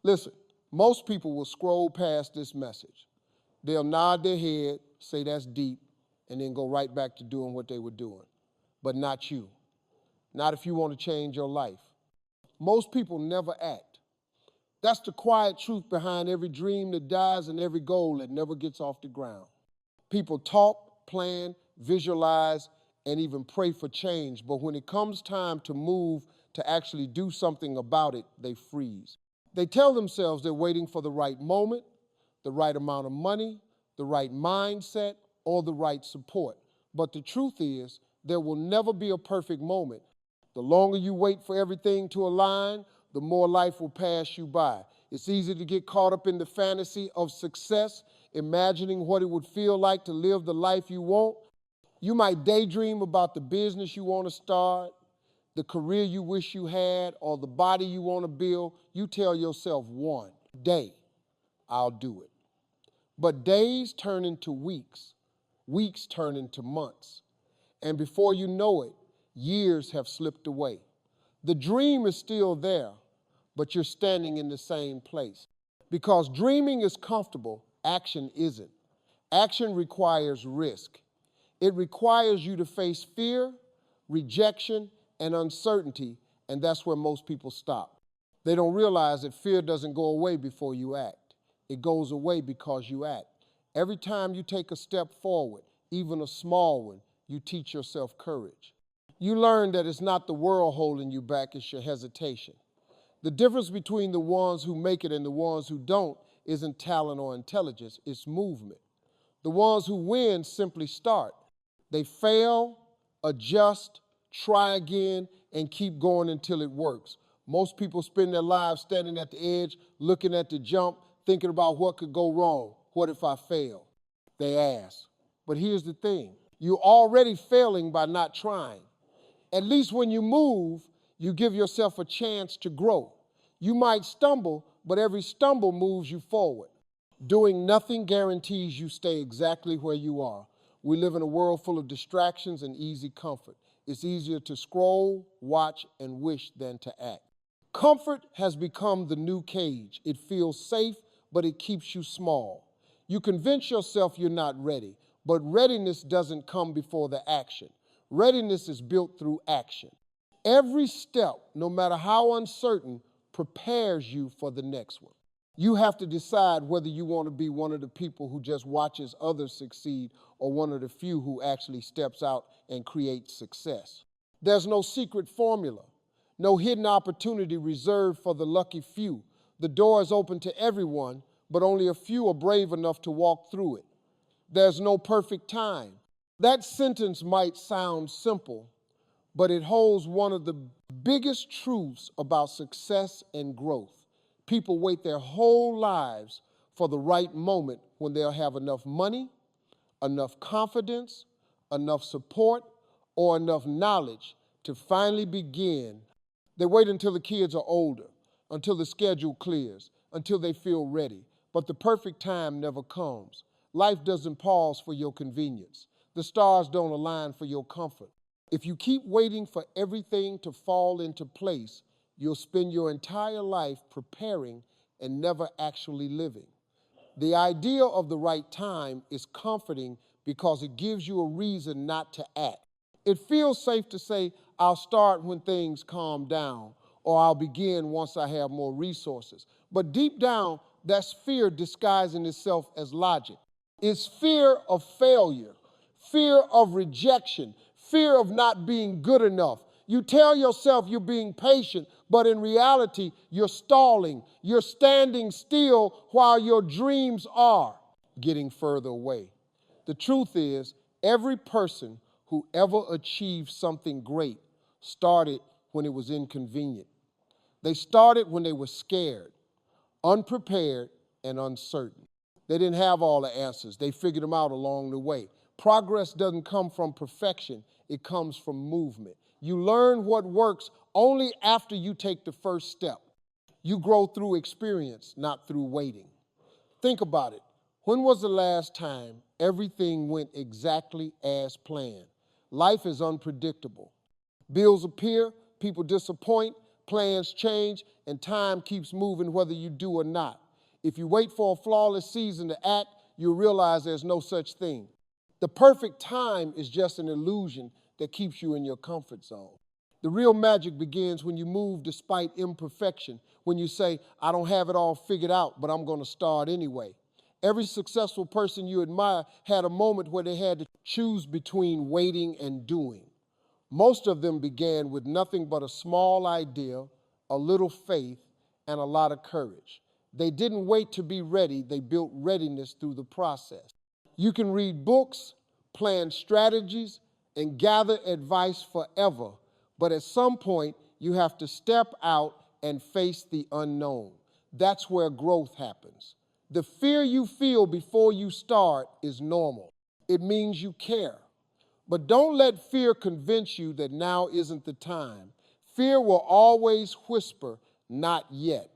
Listen, most people will scroll past this message. They'll nod their head, say that's deep, and then go right back to doing what they were doing. But not you. Not if you want to change your life. Most people never act. That's the quiet truth behind every dream that dies and every goal that never gets off the ground. People talk, plan, visualize, and even pray for change, but when it comes time to move, to actually do something about it, they freeze. They tell themselves they're waiting for the right moment, the right amount of money, the right mindset, or the right support. But the truth is, there will never be a perfect moment. The longer you wait for everything to align, the more life will pass you by. It's easy to get caught up in the fantasy of success, imagining what it would feel like to live the life you want. You might daydream about the business you want to start, the career you wish you had, or the body you want to build. You tell yourself, one day, I'll do it. But days turn into weeks, weeks turn into months, and before you know it, years have slipped away. The dream is still there, but you're standing in the same place. Because dreaming is comfortable, action isn't. Action requires risk. It requires you to face fear, rejection, and uncertainty, and that's where most people stop. They don't realize that fear doesn't go away before you act. It goes away because you act. Every time you take a step forward, even a small one, you teach yourself courage. You learn that it's not the world holding you back, it's your hesitation. The difference between the ones who make it and the ones who don't isn't talent or intelligence, it's movement. The ones who win simply start. They fail, adjust, try again, and keep going until it works. Most people spend their lives standing at the edge, looking at the jump, thinking about what could go wrong. What if I fail? They ask. But here's the thing. You're already failing by not trying. At least when you move, you give yourself a chance to grow. You might stumble, but every stumble moves you forward. Doing nothing guarantees you stay exactly where you are. We live in a world full of distractions and easy comfort. It's easier to scroll, watch, and wish than to act. Comfort has become the new cage. It feels safe, but it keeps you small. You convince yourself you're not ready, but readiness doesn't come before the action. Readiness is built through action. Every step, no matter how uncertain, prepares you for the next one. You have to decide whether you want to be one of the people who just watches others succeed or one of the few who actually steps out and creates success. There's no secret formula, no hidden opportunity reserved for the lucky few. The door is open to everyone, but only a few are brave enough to walk through it. There's no perfect time. That sentence might sound simple, but it holds one of the biggest truths about success and growth. People wait their whole lives for the right moment when they'll have enough money, enough confidence, enough support, or enough knowledge to finally begin. They wait until the kids are older, until the schedule clears, until they feel ready. But the perfect time never comes. Life doesn't pause for your convenience. The stars don't align for your comfort. If you keep waiting for everything to fall into place, you'll spend your entire life preparing and never actually living. The idea of the right time is comforting because it gives you a reason not to act. It feels safe to say, I'll start when things calm down, or I'll begin once I have more resources. But deep down, that's fear disguising itself as logic. It's fear of failure, fear of rejection, fear of not being good enough. You tell yourself you're being patient, but in reality, you're stalling. You're standing still while your dreams are getting further away. The truth is, every person who ever achieved something great started when it was inconvenient. They started when they were scared, unprepared, and uncertain. They didn't have all the answers. They figured them out along the way. Progress doesn't come from perfection. It comes from movement. You learn what works only after you take the first step. You grow through experience, not through waiting. Think about it. When was the last time everything went exactly as planned? Life is unpredictable. Bills appear, people disappoint, Plans change, and time keeps moving whether you do or not. If you wait for a flawless season to act, you'll realize there's no such thing. The perfect time is just an illusion that keeps you in your comfort zone. The real magic begins when you move despite imperfection, when you say, I don't have it all figured out, but I'm going to start anyway. Every successful person you admire had a moment where they had to choose between waiting and doing. Most of them began with nothing but a small idea, a little faith, and a lot of courage. They didn't wait to be ready, they built readiness through the process. You can read books, plan strategies, and gather advice forever, but at some point, you have to step out and face the unknown. That's where growth happens. The fear you feel before you start is normal. It means you care. But don't let fear convince you that now isn't the time. Fear will always whisper, not yet.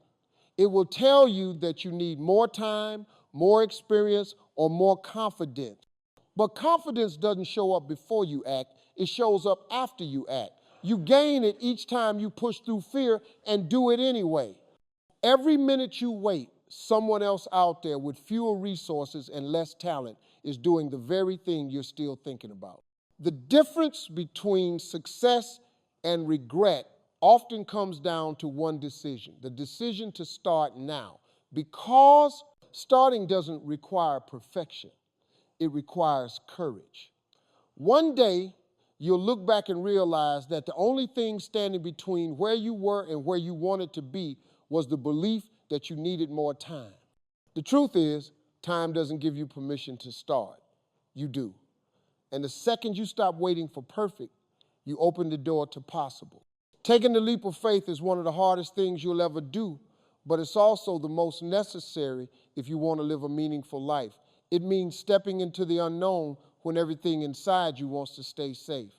It will tell you that you need more time, more experience, or more confidence. But confidence doesn't show up before you act, it shows up after you act. You gain it each time you push through fear and do it anyway. Every minute you wait, someone else out there with fewer resources and less talent is doing the very thing you're still thinking about. The difference between success and regret often comes down to one decision, the decision to start now. Because starting doesn't require perfection, it requires courage. One day, you'll look back and realize that the only thing standing between where you were and where you wanted to be was the belief that you needed more time. The truth is, time doesn't give you permission to start. You do. And the second you stop waiting for perfect, you open the door to possible. Taking the leap of faith is one of the hardest things you'll ever do, but it's also the most necessary if you want to live a meaningful life. It means stepping into the unknown when everything inside you wants to stay safe.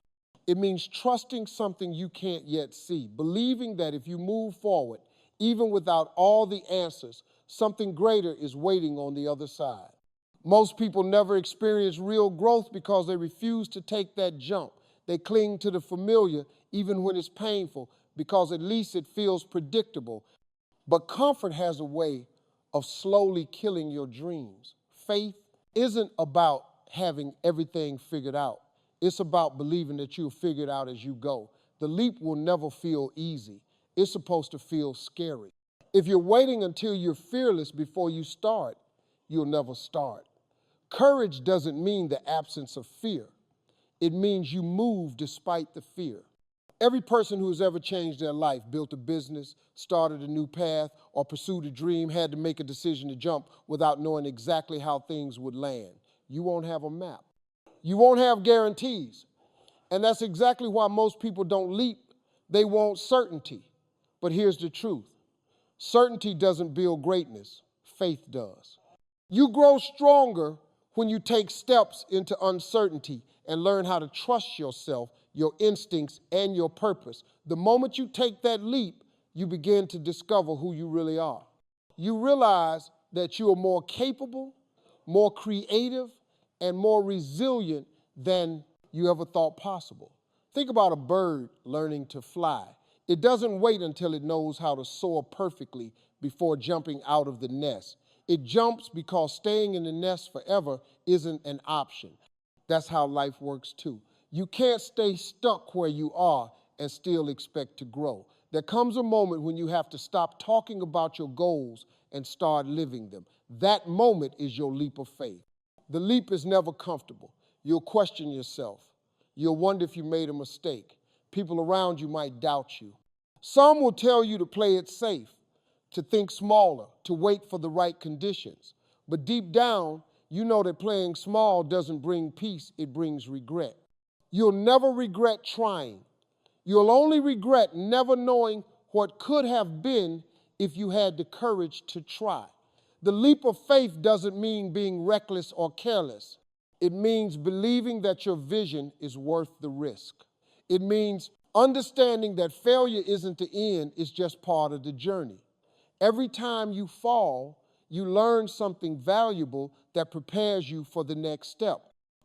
It means trusting something you can't yet see, believing that if you move forward, even without all the answers, something greater is waiting on the other side. Most people never experience real growth because they refuse to take that jump. They cling to the familiar even when it's painful because at least it feels predictable. But comfort has a way of slowly killing your dreams. Faith isn't about having everything figured out. It's about believing that you'll figure it out as you go. The leap will never feel easy. It's supposed to feel scary. If you're waiting until you're fearless before you start, you'll never start. Courage doesn't mean the absence of fear. It means you move despite the fear. Every person who has ever changed their life, built a business, started a new path, or pursued a dream had to make a decision to jump without knowing exactly how things would land. You won't have a map. You won't have guarantees. And that's exactly why most people don't leap. They want certainty. But here's the truth. Certainty doesn't build greatness. Faith does. You grow stronger when you take steps into uncertainty and learn how to trust yourself, your instincts, and your purpose. The moment you take that leap, you begin to discover who you really are. You realize that you are more capable, more creative, and more resilient than you ever thought possible. Think about a bird learning to fly. It doesn't wait until it knows how to soar perfectly before jumping out of the nest. It jumps because staying in the nest forever isn't an option. That's how life works too. You can't stay stuck where you are and still expect to grow. There comes a moment when you have to stop talking about your goals and start living them. That moment is your leap of faith. The leap is never comfortable. You'll question yourself. You'll wonder if you made a mistake. People around you might doubt you. Some will tell you to play it safe, to think smaller, to wait for the right conditions. But deep down, you know that playing small doesn't bring peace, it brings regret. You'll never regret trying. You'll only regret never knowing what could have been if you had the courage to try. The leap of faith doesn't mean being reckless or careless. It means believing that your vision is worth the risk. It means understanding that failure isn't the end, it's just part of the journey. Every time you fall, you learn something valuable that prepares you for the next step.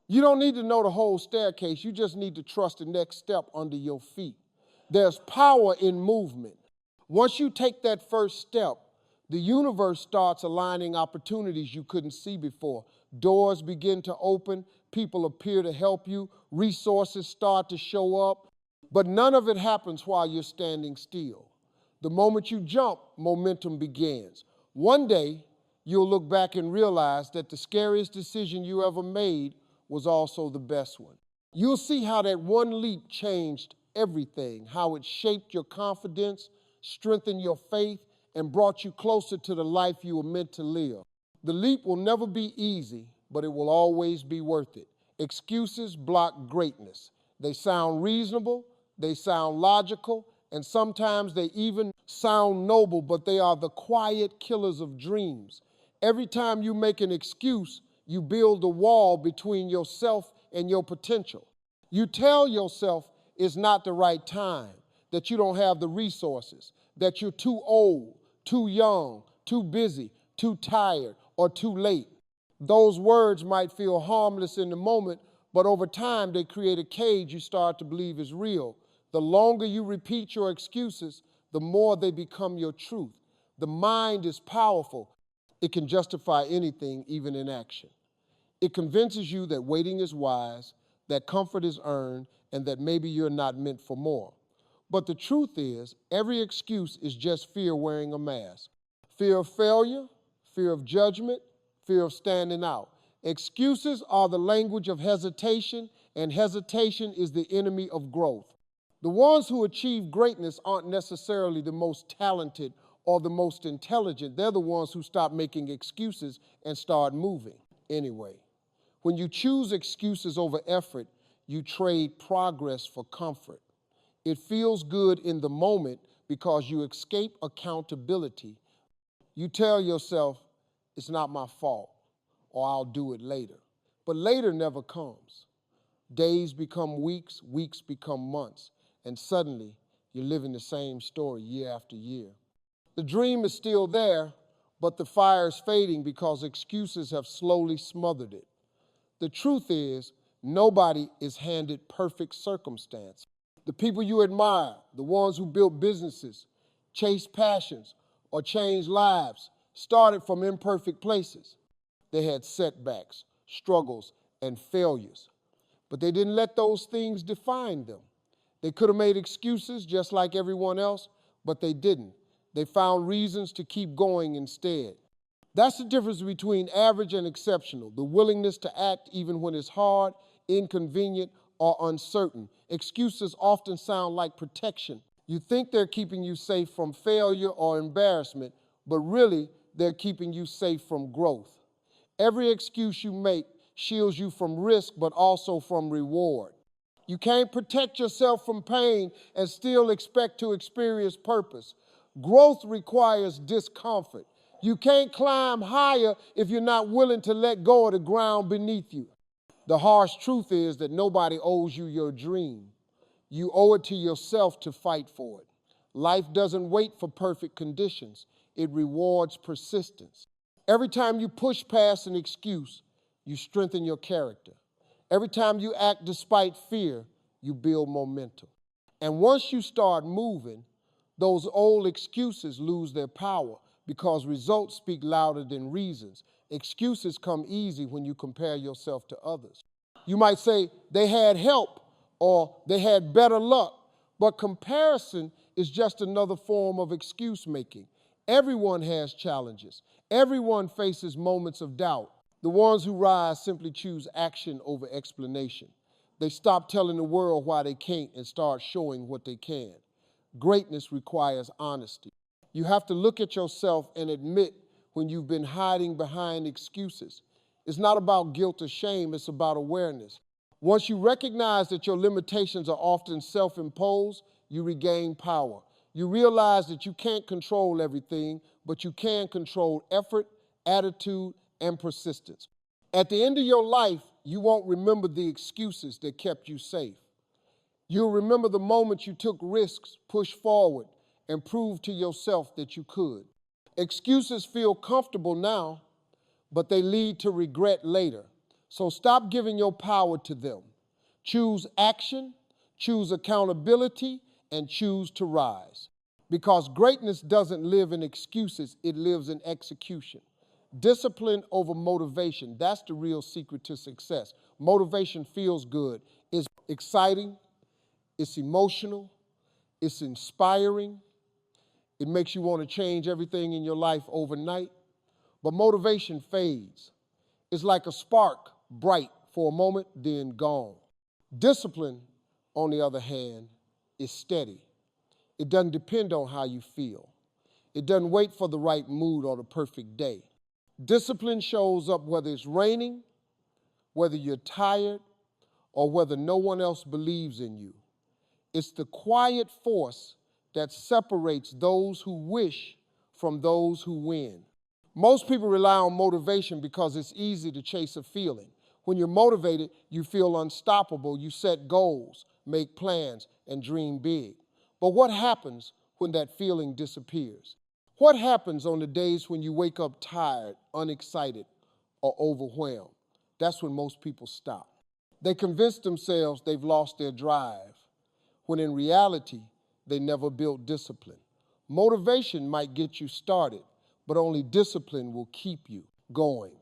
You don't need to know the whole staircase, you just need to trust the next step under your feet. There's power in movement. Once you take that first step, the universe starts aligning opportunities you couldn't see before. Doors begin to open, people appear to help you, resources start to show up, but none of it happens while you're standing still. The moment you jump, momentum begins. One day, you'll look back and realize that the scariest decision you ever made was also the best one. You'll see how that one leap changed everything, how it shaped your confidence, strengthened your faith, and brought you closer to the life you were meant to live. The leap will never be easy, but it will always be worth it. Excuses block greatness. They sound reasonable, they sound logical, and sometimes they even sound noble, but they are the quiet killers of dreams. Every time you make an excuse, you build a wall between yourself and your potential. You tell yourself it's not the right time, that you don't have the resources, that you're too old, too young, too busy, too tired, or too late. Those words might feel harmless in the moment, but over time they create a cage you start to believe is real. The longer you repeat your excuses, the more they become your truth. The mind is powerful. It can justify anything, even inaction. It convinces you that waiting is wise, that comfort is earned, and that maybe you're not meant for more. But the truth is, every excuse is just fear wearing a mask. Fear of failure, fear of judgment, fear of standing out. Excuses are the language of hesitation, and hesitation is the enemy of growth. The ones who achieve greatness aren't necessarily the most talented or the most intelligent. They're the ones who stop making excuses and start moving anyway. When you choose excuses over effort, you trade progress for comfort. It feels good in the moment because you escape accountability. You tell yourself, it's not my fault, or I'll do it later. But later never comes. Days become weeks, weeks become months, and suddenly you're living the same story year after year. The dream is still there, but the fire is fading because excuses have slowly smothered it. The truth is, nobody is handed perfect circumstance. The people you admire, the ones who built businesses, chased passions, or changed lives, started from imperfect places. They had setbacks, struggles, and failures. But they didn't let those things define them. They could have made excuses just like everyone else, but they didn't. They found reasons to keep going instead. That's the difference between average and exceptional, the willingness to act even when it's hard, inconvenient, or uncertain. Excuses often sound like protection. You think they're keeping you safe from failure or embarrassment, but really they're keeping you safe from growth. Every excuse you make shields you from risk, but also from reward. You can't protect yourself from pain and still expect to experience purpose. Growth requires discomfort. You can't climb higher if you're not willing to let go of the ground beneath you. The harsh truth is that nobody owes you your dream. You owe it to yourself to fight for it. Life doesn't wait for perfect conditions. It rewards persistence. Every time you push past an excuse, you strengthen your character. Every time you act despite fear, you build momentum. And once you start moving, those old excuses lose their power because results speak louder than reasons. Excuses come easy when you compare yourself to others. You might say they had help or they had better luck, but comparison is just another form of excuse making. Everyone has challenges. Everyone faces moments of doubt. The ones who rise simply choose action over explanation. They stop telling the world why they can't and start showing what they can. Greatness requires honesty. You have to look at yourself and admit when you've been hiding behind excuses. It's not about guilt or shame, it's about awareness. Once you recognize that your limitations are often self-imposed, you regain power. You realize that you can't control everything, but you can control effort, attitude, and persistence. At the end of your life, you won't remember the excuses that kept you safe. You'll remember the moments you took risks, pushed forward, and proved to yourself that you could. Excuses feel comfortable now, but they lead to regret later. So stop giving your power to them. Choose action, choose accountability, and choose to rise. Because greatness doesn't live in excuses, it lives in execution. Discipline over motivation, that's the real secret to success. Motivation feels good. It's exciting, it's emotional, it's inspiring. It makes you want to change everything in your life overnight. But motivation fades. It's like a spark, bright for a moment, then gone. Discipline, on the other hand, is steady. It doesn't depend on how you feel. It doesn't wait for the right mood or the perfect day. Discipline shows up whether it's raining, whether you're tired, or whether no one else believes in you. It's the quiet force that separates those who wish from those who win. Most people rely on motivation because it's easy to chase a feeling. When you're motivated, you feel unstoppable. You set goals, make plans, and dream big. But what happens when that feeling disappears? What happens on the days when you wake up tired, unexcited, or overwhelmed? That's when most people stop. They convince themselves they've lost their drive, when in reality, they never built discipline. Motivation might get you started, but only discipline will keep you going.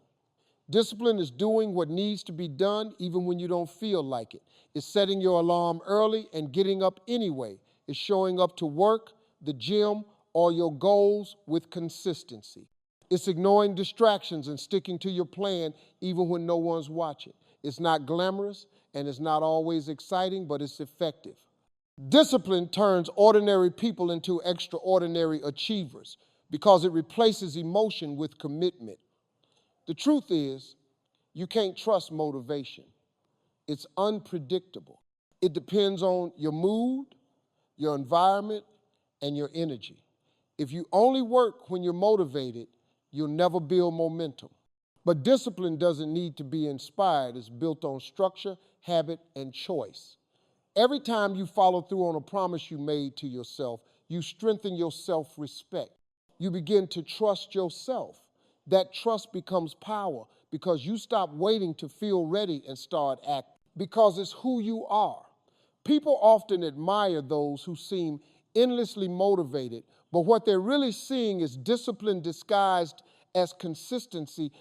Discipline is doing what needs to be done even when you don't feel like it. It's setting your alarm early and getting up anyway. It's showing up to work, the gym, or your goals with consistency. It's ignoring distractions and sticking to your plan even when no one's watching. It's not glamorous and it's not always exciting, but it's effective. Discipline turns ordinary people into extraordinary achievers because it replaces emotion with commitment. The truth is, you can't trust motivation. It's unpredictable. It depends on your mood, your environment, and your energy. If you only work when you're motivated, you'll never build momentum. But discipline doesn't need to be inspired. It's built on structure, habit, and choice. Every time you follow through on a promise you made to yourself, you strengthen your self-respect. You begin to trust yourself. That trust becomes power because you stop waiting to feel ready and start acting. Because it's who you are. People often admire those who seem endlessly motivated, but what they're really seeing is discipline disguised as consistency.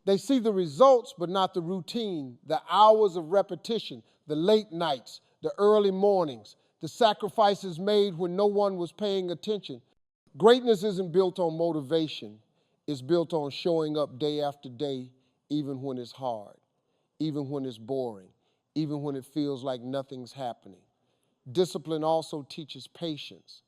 They see the results, but not the routine, the hours of repetition, the late nights, the early mornings, the sacrifices made when no one was paying attention. Greatness isn't built on motivation. It's built on showing up day after day, even when it's hard, even when it's boring, even when it feels like nothing's happening. Discipline also teaches patience.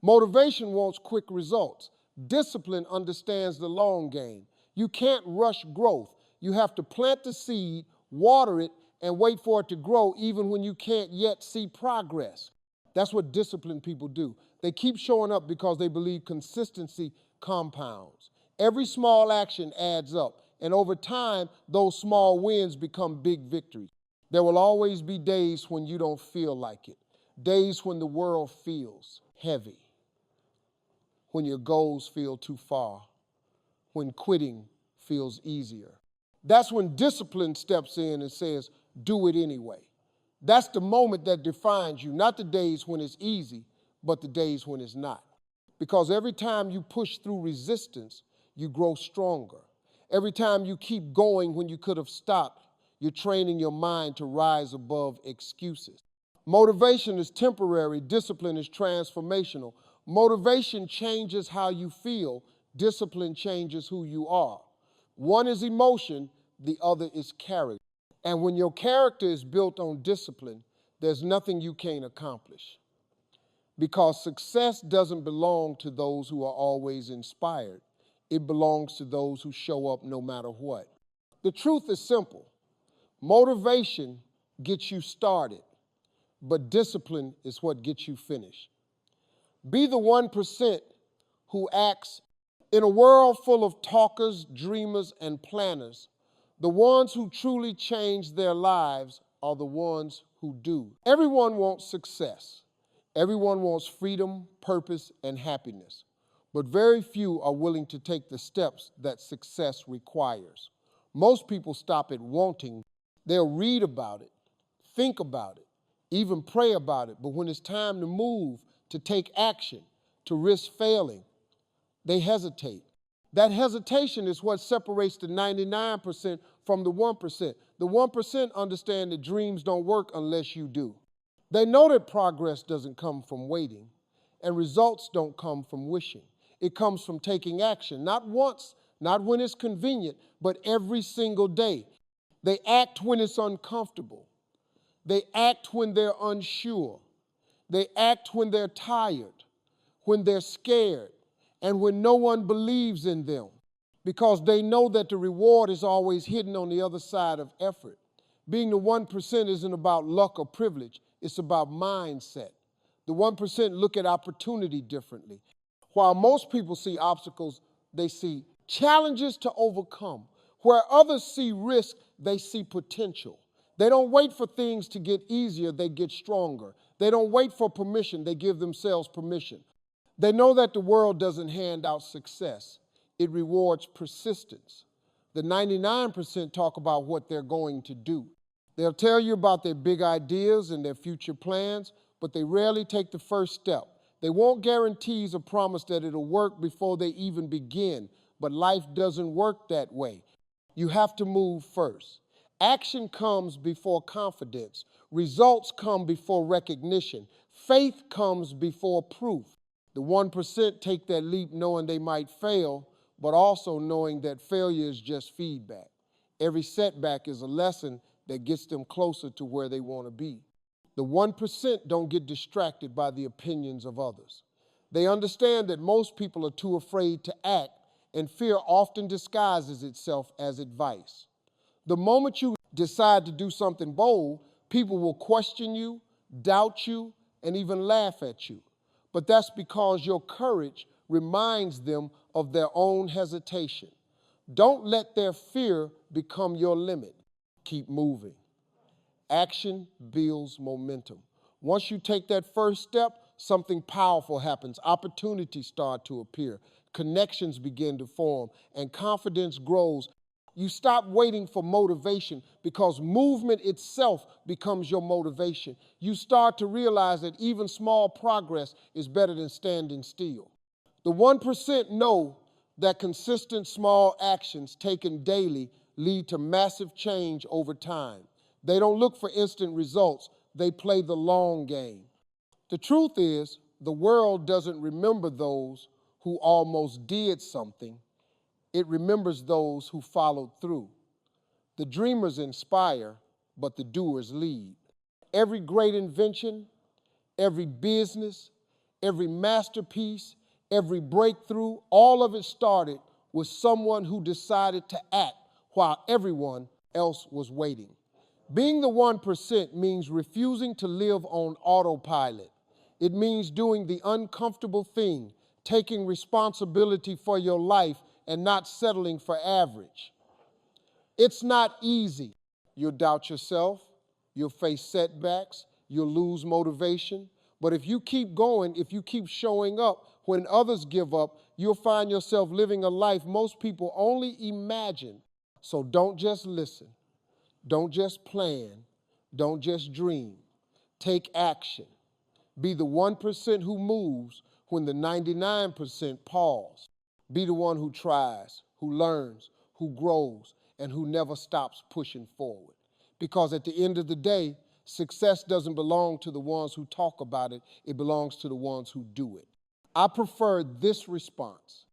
Motivation wants quick results. Discipline understands the long game. You can't rush growth. You have to plant the seed, water it, and wait for it to grow even when you can't yet see progress. That's what disciplined people do. They keep showing up because they believe consistency compounds. Every small action adds up, and over time, those small wins become big victories. There will always be days when you don't feel like it, days when the world feels heavy, when your goals feel too far, when quitting feels easier. That's when discipline steps in and says, do it anyway. That's the moment that defines you, not the days when it's easy, but the days when it's not. Because every time you push through resistance, you grow stronger. Every time you keep going when you could have stopped, you're training your mind to rise above excuses. Motivation is temporary, discipline is transformational. Motivation changes how you feel, discipline changes who you are. One is emotion, the other is character. And when your character is built on discipline, there's nothing you can't accomplish. Because success doesn't belong to those who are always inspired. It belongs to those who show up no matter what. The truth is simple. Motivation gets you started, but discipline is what gets you finished. Be the 1% who acts. In a world full of talkers, dreamers, and planners, the ones who truly change their lives are the ones who do. Everyone wants success. Everyone wants freedom, purpose, and happiness. But very few are willing to take the steps that success requires. Most people stop at wanting. They'll read about it, think about it, even pray about it. But when it's time to move, to take action, to risk failing, they hesitate. That hesitation is what separates the 99% from the 1%. The 1% understand that dreams don't work unless you do. They know that progress doesn't come from waiting, and results don't come from wishing. It comes from taking action, not once, not when it's convenient, but every single day. They act when it's uncomfortable. They act when they're unsure. They act when they're tired, when they're scared, and when no one believes in them, because they know that the reward is always hidden on the other side of effort. Being the 1% isn't about luck or privilege. It's about mindset. The 1% look at opportunity differently. While most people see obstacles, they see challenges to overcome. Where others see risk, they see potential. They don't wait for things to get easier, they get stronger. They don't wait for permission, they give themselves permission. They know that the world doesn't hand out success. It rewards persistence. The 99% talk about what they're going to do. They'll tell you about their big ideas and their future plans, but they rarely take the first step. They won't guarantees or promise that it'll work before they even begin, but life doesn't work that way. You have to move first. Action comes before confidence. Results come before recognition. Faith comes before proof. The 1% take that leap knowing they might fail, but also knowing that failure is just feedback. Every setback is a lesson that gets them closer to where they want to be. The 1% don't get distracted by the opinions of others. They understand that most people are too afraid to act, and fear often disguises itself as advice. The moment you decide to do something bold, people will question you, doubt you, and even laugh at you. But that's because your courage reminds them of their own hesitation. Don't let their fear become your limit. Keep moving. Action builds momentum. Once you take that first step, something powerful happens. Opportunities start to appear. Connections begin to form, and confidence grows. You stop waiting for motivation because movement itself becomes your motivation. You start to realize that even small progress is better than standing still. The 1% know that consistent small actions taken daily lead to massive change over time. They don't look for instant results. They play the long game. The truth is, the world doesn't remember those who almost did something. It remembers those who followed through. The dreamers inspire, but the doers lead. Every great invention, every business, every masterpiece, every breakthrough, all of it started with someone who decided to act while everyone else was waiting. Being the 1% means refusing to live on autopilot. It means doing the uncomfortable thing, taking responsibility for your life and not settling for average. It's not easy. You'll doubt yourself, you'll face setbacks, you'll lose motivation. But if you keep going, if you keep showing up when others give up, you'll find yourself living a life most people only imagine. So don't just listen. Don't just plan. Don't just dream. Take action. Be the 1% who moves when the 99% pause. Be the one who tries, who learns, who grows, and who never stops pushing forward. Because at the end of the day, success doesn't belong to the ones who talk about it. It belongs to the ones who do it. I prefer this response.